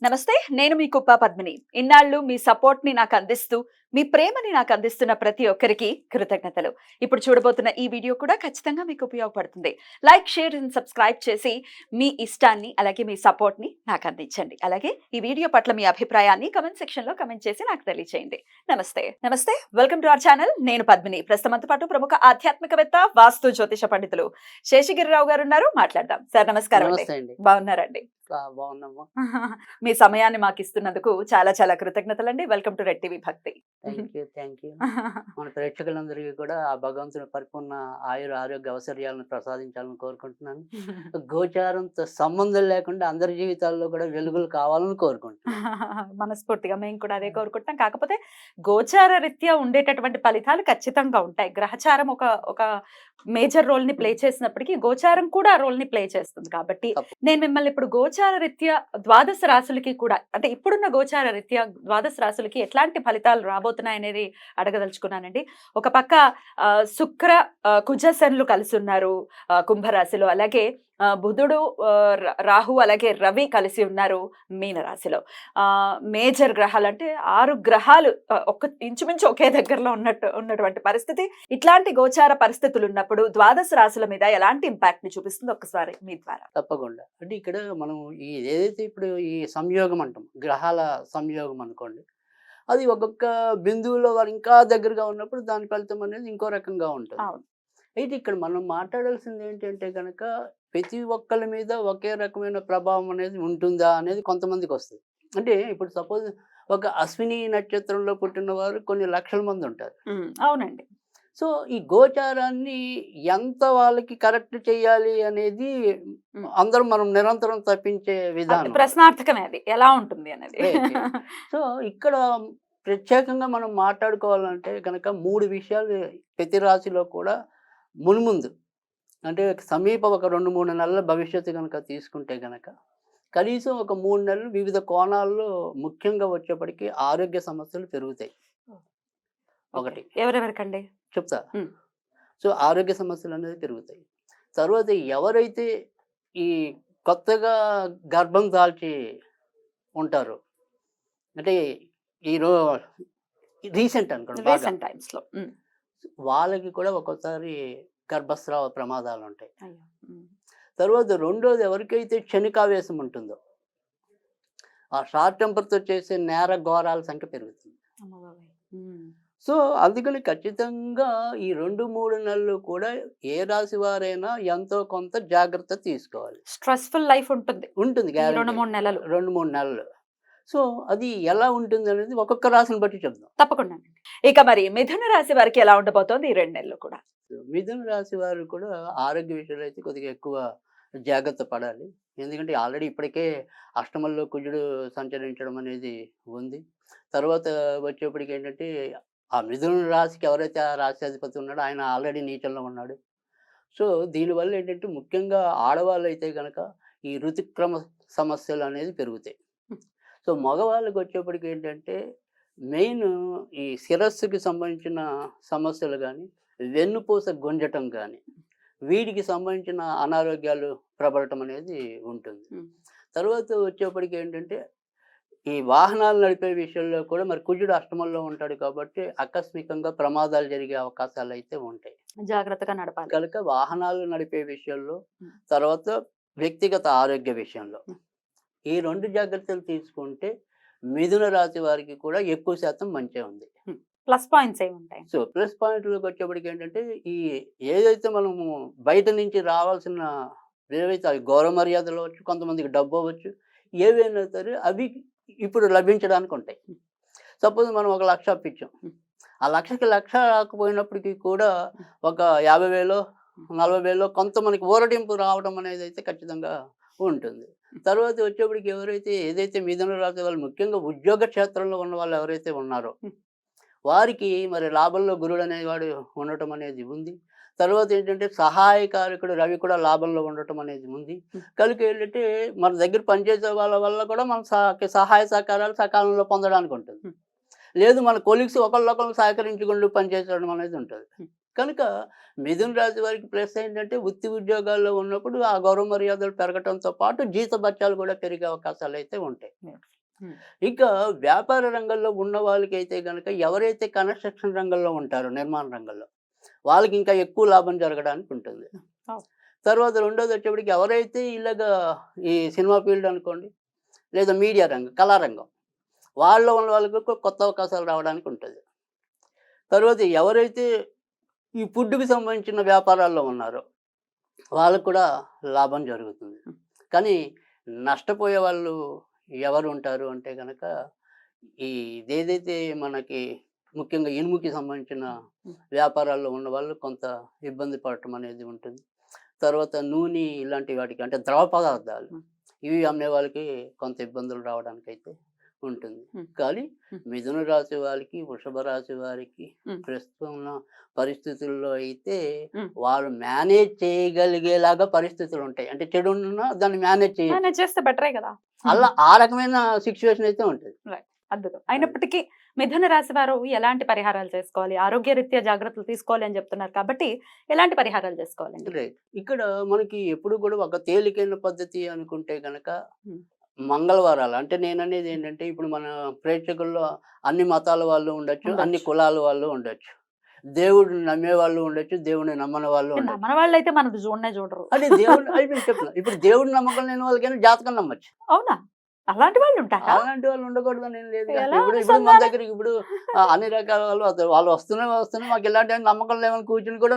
నమస్తే. నేను మీ కుప్ప పద్మిని. ఇన్నాళ్ళు మీ సపోర్ట్‌ని నాకందిస్తూ, మీ ప్రేమని నాకందిస్తున్న ప్రతి ఒక్కరికి కృతజ్ఞతలు. ఇప్పుడు చూడబోతున్న ఈ వీడియో కూడా ఖచ్చితంగా మీకు ఉపయోగపడుతుంది. లైక్, షేర్ అండ్ సబ్స్క్రైబ్ చేసి మీ ఇష్టాన్ని అలాగే మీ సపోర్ట్‌ని నాకందించండి. అలాగే ఈ వీడియో పట్ల మీ అభిప్రాయాన్ని కామెంట్ సెక్షన్‌లో కామెంట్ చేసి నాకు తెలియజేయండి. నమస్తే. నమస్తే. Welcome to our channel. నేను పద్మిని. ప్రస్తుతంతో పాటు ప్రముఖ ఆధ్యాత్మికవేత్త, వాస్తు జ్యోతిష పండితులు శేషగిరిరావు గారు ఉన్నారు. మాట్లాడదాం. సార్ నమస్కారం అండి. నమస్తే అండి. బాగున్నారండి? బాగున్నామ్మా. మీ సమయాన్ని మాకు ఇస్తున్నందుకు చాలా చాలా కృతజ్ఞతలండి. వెల్కమ్ టు రెడ్ టీవీ భక్తి. Thank you. మన ప్రేక్షకులందరికీ కూడా ఆ భగవంతుని పరిపూర్ణ ఆయుర ఆరోగ్య అవసర్యాలను ప్రసాదించాలని కోరుకుంటున్నాను. గోచారంతో సంబంధం లేకుండా అందరి జీవితాల్లో కూడా వెలుగులు కావాలని కోరుకుంటున్నాను. మనస్ఫూర్తిగా మేము కూడా అదే కోరుకుంటున్నాం. కాకపోతే గోచార రీత్యా ఉండేటటువంటి ఫలితాలు ఖచ్చితంగా ఉంటాయి. గ్రహచారం ఒక ఒక మేజర్ రోల్ ని ప్లే చేసినప్పటికీ గోచారం కూడా ఆ రోల్ ని ప్లే చేస్తుంది. కాబట్టి నేను మిమ్మల్ని ఇప్పుడు గోచార రీత్యా ద్వాదశ రాశులకి కూడా, అంటే ఇప్పుడున్న గోచార రీత్యా ద్వాదశ రాశులకి ఎట్లాంటి ఫలితాలు రాబోతున్నాయి అనేది అడగదలుచుకున్నానండి. ఒక పక్క శుక్ర కుజ శనులు కలిసి ఉన్నారు కుంభరాశిలో. అలాగే బుధుడు, రాహు అలాగే రవి కలిసి ఉన్నారు మీనరాశిలో. మేజర్ గ్రహాలు అంటే 6 గ్రహాలు ఇంచుమించు ఒకే దగ్గరలో ఉన్నటువంటి పరిస్థితి. ఇట్లాంటి గోచార పరిస్థితులు ఉన్నప్పుడు ద్వాదశ రాశుల మీద ఎలాంటి ఇంపాక్ట్ ని చూపిస్తుంది ఒక్కసారి మీ ద్వారా? తప్పకుండా. అంటే ఇక్కడ మనం ఏదైతే ఇప్పుడు ఈ సంయోగం అంటాం, గ్రహాల సంయోగం అనుకోండి, అది ఒక్కొక్క బిందువులో వారు ఇంకా దగ్గరగా ఉన్నప్పుడు దాని ఫలితం అనేది ఇంకో రకంగా ఉంటుంది. అయితే ఇక్కడ మనం మాట్లాడాల్సింది ఏంటంటే కనుక ప్రతి ఒక్కరి మీద ఒకే రకమైన ప్రభావం అనేది ఉంటుందా అనేది కొంతమందికి వస్తుంది. అంటే ఇప్పుడు సపోజ్ ఒక అశ్విని నక్షత్రంలో పుట్టిన వారు కొన్ని లక్షల మంది ఉంటారు. అవునండి. సో ఈ గోచారాన్ని ఎంత వాళ్ళకి కరెక్ట్ చేయాలి అనేది అందరం మనం నిరంతరం తప్పించే విధానం. ప్రశ్నార్థకమే అది ఎలా ఉంటుంది అనేది. సో ఇక్కడ ప్రత్యేకంగా మనం మాట్లాడుకోవాలంటే కనుక 3 విషయాలు ప్రతి రాశిలో కూడా మున్ముందు, అంటే సమీప ఒక 2-3 నెలల భవిష్యత్తు కనుక తీసుకుంటే కనుక కనీసం ఒక 3 నెలలు వివిధ కోణాల్లో ముఖ్యంగా వచ్చేప్పటికీ ఆరోగ్య సమస్యలు పెరుగుతాయి. ఒకటి ఎవరెవరికండి చెప్తా. సో ఆరోగ్య సమస్యలు అనేది పెరుగుతాయి. తర్వాత ఎవరైతే ఈ కొత్తగా గర్భం దాల్చి ఉంటారో, అంటే రీసెంట్ అనుకోండి, వాళ్ళకి కూడా ఒక్కోసారి గర్భస్రావ ప్రమాదాలు ఉంటాయి. తర్వాత రెండోది, ఎవరికైతే క్షణికావేశం ఉంటుందో ఆ షార్ట్ టెంపర్తో చేసే నేర ఘోరాల సంఖ్య పెరుగుతుంది. సో అందుకని ఖచ్చితంగా ఈ 2-3 నెలలు కూడా ఏ రాశి వారైనా ఎంతో కొంత జాగ్రత్త తీసుకోవాలి. స్ట్రెస్ఫుల్ లైఫ్ ఉంటుంది 2-3 నెలలు. 2-3 నెలలు. సో అది ఎలా ఉంటుంది అనేది ఒక్కొక్క రాశిని బట్టి చెప్దాం. తప్పకుండా. ఇక మరి మిథున రాశి వారికి ఎలా ఉండబోతోంది ఈ 2 నెలలు కూడా? మిథున రాశి వారు కూడా ఆరోగ్య విషయాలు అయితే కొద్దిగా ఎక్కువ జాగ్రత్త పడాలి. ఎందుకంటే ఆల్రెడీ ఇప్పటికే అష్టమంలో కుజుడు సంచరించడం అనేది ఉంది. తర్వాత వచ్చేప్పటికి ఏంటంటే ఆ మిథున రాశికి ఎవరైతే ఆ రాశి అధిపతి ఉన్నాడో ఆయన ఆల్రెడీ నీచంలో ఉన్నాడు. సో దీనివల్ల ఏంటంటే ముఖ్యంగా ఆడవాళ్ళు అయితే కనుక ఈ ఋతుక్రమ సమస్యలు అనేది పెరుగుతాయి. సో మగవాళ్ళకి వచ్చేప్పటికి ఏంటంటే మెయిన్ ఈ శిరస్సుకి సంబంధించిన సమస్యలు కానీ, వెన్నుపూస గుంజటం కానీ, వీటికి సంబంధించిన అనారోగ్యాలు ప్రబలటం అనేది ఉంటుంది. తర్వాత వచ్చేప్పటికి ఏంటంటే ఈ వాహనాలు నడిపే విషయంలో కూడా మరి కుజుడు అష్టమంలో ఉంటాడు కాబట్టి ఆకస్మికంగా ప్రమాదాలు జరిగే అవకాశాలు అయితే ఉంటాయి. జాగ్రత్తగా నడపాలి కనుక వాహనాలు నడిపే విషయంలో, తర్వాత వ్యక్తిగత ఆరోగ్య విషయంలో ఈ 2 జాగ్రత్తలు తీసుకుంటే మిథున రాశి వారికి కూడా ఎక్కువ శాతం మంచిగా ఉంది. ప్లస్ పాయింట్స్ ఏముంటాయి? సో ప్లస్ పాయింట్లకు వచ్చేప్పటికి ఏంటంటే ఈ ఏదైతే మనము బయట నుంచి రావాల్సిన ఏవైతే అవి గౌరవ మర్యాదలు అవ్వచ్చు, కొంతమందికి డబ్బు అవ్వచ్చు, ఏవైనా సరే అవి ఇప్పుడు లభించడానికి ఉంటాయి. సపోజ్ మనం 1 లక్ష అప్పించాం, ఆ లక్షకి లక్ష రాకపోయినప్పటికీ కూడా ఒక 50,000 40,000 కొంత మనకి ఊరటింపు రావడం అనేది అయితే ఖచ్చితంగా ఉంటుంది. తర్వాత వచ్చేప్పటికి ఏదైతే మిథున రాశి వాళ్ళు ముఖ్యంగా ఉద్యోగ క్షేత్రంలో ఉన్న వాళ్ళు ఎవరైతే ఉన్నారో వారికి మరి లాభంలో గురుడు అనేవాడు ఉండటం అనేది ఉంది. తర్వాత ఏంటంటే సహాయకారకుడు రవి కూడా లాభంలో ఉండటం అనేది ఉంది. కనుక ఏంటంటే మన దగ్గర పనిచేసే వాళ్ళ వల్ల కూడా మన సహాయ సహకారాలు సకాలంలో పొందడానికి ఉంటుంది. లేదు మన కొలీగ్స్ ఒకళ్ళొకళ్ళు సహకరించుకుంటూ పనిచేయడం అనేది ఉంటుంది. కనుక మిథున రాశి వారికి ప్లస్ ఏంటంటే వృత్తి ఉద్యోగాల్లో ఉన్నప్పుడు ఆ గౌరవ మర్యాదలు పెరగటంతో పాటు జీత భత్యాలు కూడా పెరిగే అవకాశాలు అయితే ఉంటాయి. ఇంకా వ్యాపార రంగంలో ఉన్న వాళ్ళకైతే గనక ఎవరైతే కన్స్ట్రక్షన్ రంగంలో ఉంటారో నిర్మాణ రంగంలో వాళ్ళకి ఇంకా ఎక్కువ లాభం జరగడానికి ఉంటుంది. తర్వాత రెండోది వచ్చేప్పటికి ఎవరైతే ఇలాగా ఈ సినిమా ఫీల్డ్ అనుకోండి, లేదా మీడియా రంగం, కళారంగం వాళ్ళలో ఉన్న వాళ్ళకు కొత్త అవకాశాలు రావడానికి ఉంటుంది. తర్వాత ఎవరైతే ఈ ఫుడ్కి సంబంధించిన వ్యాపారాల్లో ఉన్నారో వాళ్ళకు కూడా లాభం జరుగుతుంది. కానీ నష్టపోయే వాళ్ళు ఎవరు ఉంటారు అంటే కనుక ఇదేదైతే మనకి ముఖ్యంగా ఇనుముకి సంబంధించిన వ్యాపారాల్లో ఉన్న వాళ్ళు కొంత ఇబ్బంది పడటం అనేది ఉంటుంది. తర్వాత నూనె ఇలాంటి వాటికి అంటే ద్రవ పదార్థాలు ఇవి అమ్మే వాళ్ళకి కొంత ఇబ్బందులు రావడానికి అయితే ఉంటుంది. కానీ మిథున రాశి వారికి, వృషభ రాశి వారికి ప్రస్తుతం ఉన్న పరిస్థితుల్లో అయితే వాళ్ళు మేనేజ్ చేయగలిగేలాగా పరిస్థితులు ఉంటాయి. అంటే చెడు ఉన్నా దాన్ని మేనేజ్ చేస్తే బెటరే కదా, అలా ఆ రకమైన సిచ్యువేషన్ అయితే ఉంటుంది. అద్భుతం. అయినప్పటికీ మిథున రాశి వారు ఎలాంటి పరిహారాలు చేసుకోవాలి, ఆరోగ్య రీత్యా జాగ్రత్తలు తీసుకోవాలి అని చెప్తున్నారు కాబట్టి ఎలాంటి పరిహారాలు చేసుకోవాలండి? రైట్. ఇక్కడ మనకి ఎప్పుడు కూడా ఒక తేలికైన పద్ధతి అనుకుంటే గనక మంగళవారాలు, అంటే నేననేది ఏంటంటే ఇప్పుడు మన ప్రేక్షకుల్లో అన్ని మతాల వాళ్ళు ఉండొచ్చు, అన్ని కులాల వాళ్ళు ఉండొచ్చు, దేవుడిని నమ్మే వాళ్ళు ఉండొచ్చు, దేవుడిని నమ్మని వాళ్ళు ఉండొచ్చు. నమ్మని వాళ్ళు అయితే మనది చూడరు. అంటే దేవుడిని అయిపోయింది చెప్తున్నా. ఇప్పుడు దేవుడిని నమ్మకం లేని వాళ్ళకైనా జాతకం నమ్మచ్చు. అవునా? అలాంటి వాళ్ళు ఉంటారా? అలాంటి వాళ్ళు ఉండకూడదని ఏం లేదు. ఎలా ఇప్పుడు ఇప్పుడు మన దగ్గరికి ఇప్పుడు అన్ని రకాల వాళ్ళు వస్తూనే మాకు ఇలాంటి నమ్మకం లేవని కూర్చుని కూడా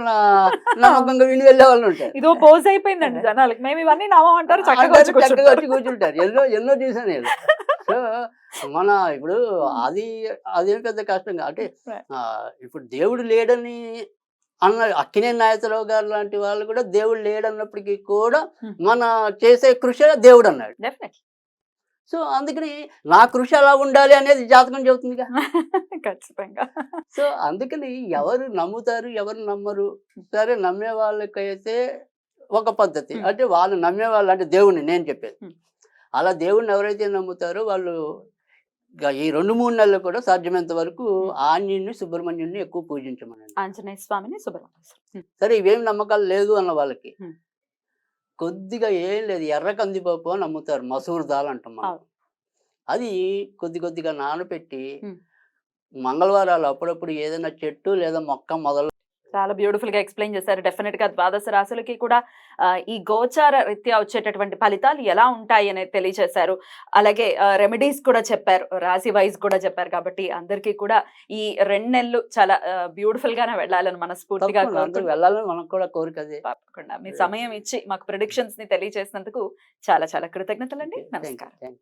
నమ్మకంగా విని వెళ్ళే వాళ్ళు ఉంటారు. ఇదో పోజ్ అయిపోయిందండి జనాలకి, మేము ఇవన్నీ నమ్మమంటారు, చక్కగా వచ్చి కూర్చుంటారు. ఎన్నో చూసాను నేను. సో మన ఇప్పుడు అదేం పెద్ద కష్టంగా అంటే ఇప్పుడు దేవుడు లేడని అన్న అక్కినేని నాగేశ్వరరావు గారు లాంటి వాళ్ళు కూడా దేవుడు లేడన్నప్పటికీ కూడా మన చేసే కృషి దేవుడు అన్నాడు. సో అందుకని నా కృషి అలా ఉండాలి అనేది జాతకం చెబుతుందిగా. ఖచ్చితంగా. సో అందుకని ఎవరు నమ్ముతారు, ఎవరు నమ్మరు. సరే, నమ్మే వాళ్ళకైతే ఒక పద్ధతి, అంటే వాళ్ళు నమ్మే వాళ్ళు అంటే దేవుడిని నేను చెప్పేది. అలా దేవుడిని ఎవరైతే నమ్ముతారో వాళ్ళు ఈ 2-3 నెలలు కూడా సాధ్యమైనంత వరకు ఆంజనేయుని, సుబ్రహ్మణ్యుని ఎక్కువ పూజించమనండి. ఆంజనేయ స్వామిని, సుబ్రహ్మణ్య. సరే, ఇవేం నమ్మకాలు లేదు అన్న వాళ్ళకి కొద్దిగా ఏం లేదు, ఎర్ర కందిపప్పు అని నమ్ముతారు, మసూర్ దాల్ అంటాం మనం. అది కొద్దిగా నానబెట్టి మంగళవారాలు అప్పుడప్పుడు ఏదైనా చెట్టు లేదా మొక్క మొదలు. చాలా బ్యూటిఫుల్ గా ఎక్స్ప్లెయిన్ చేశారు. డెఫినెట్ గా ద్వాదశ రాశులకి కూడా ఈ గోచార రీత్యా వచ్చేటటువంటి ఫలితాలు ఎలా ఉంటాయి అనేది తెలియజేశారు. అలాగే రెమెడీస్ కూడా చెప్పారు, రాశి వైజ్ కూడా చెప్పారు. కాబట్టి అందరికీ కూడా ఈ 2 నెలలు చాలా బ్యూటిఫుల్ గానే వెళ్ళాలని మనస్ఫూర్తిగా వెళ్ళాలని మనకు కూడా కోరిక. తప్పకుండా మీ సమయం ఇచ్చి మాకు ప్రెడిక్షన్స్ ని తెలియజేసినందుకు చాలా కృతజ్ఞతలండి. నమస్కారం.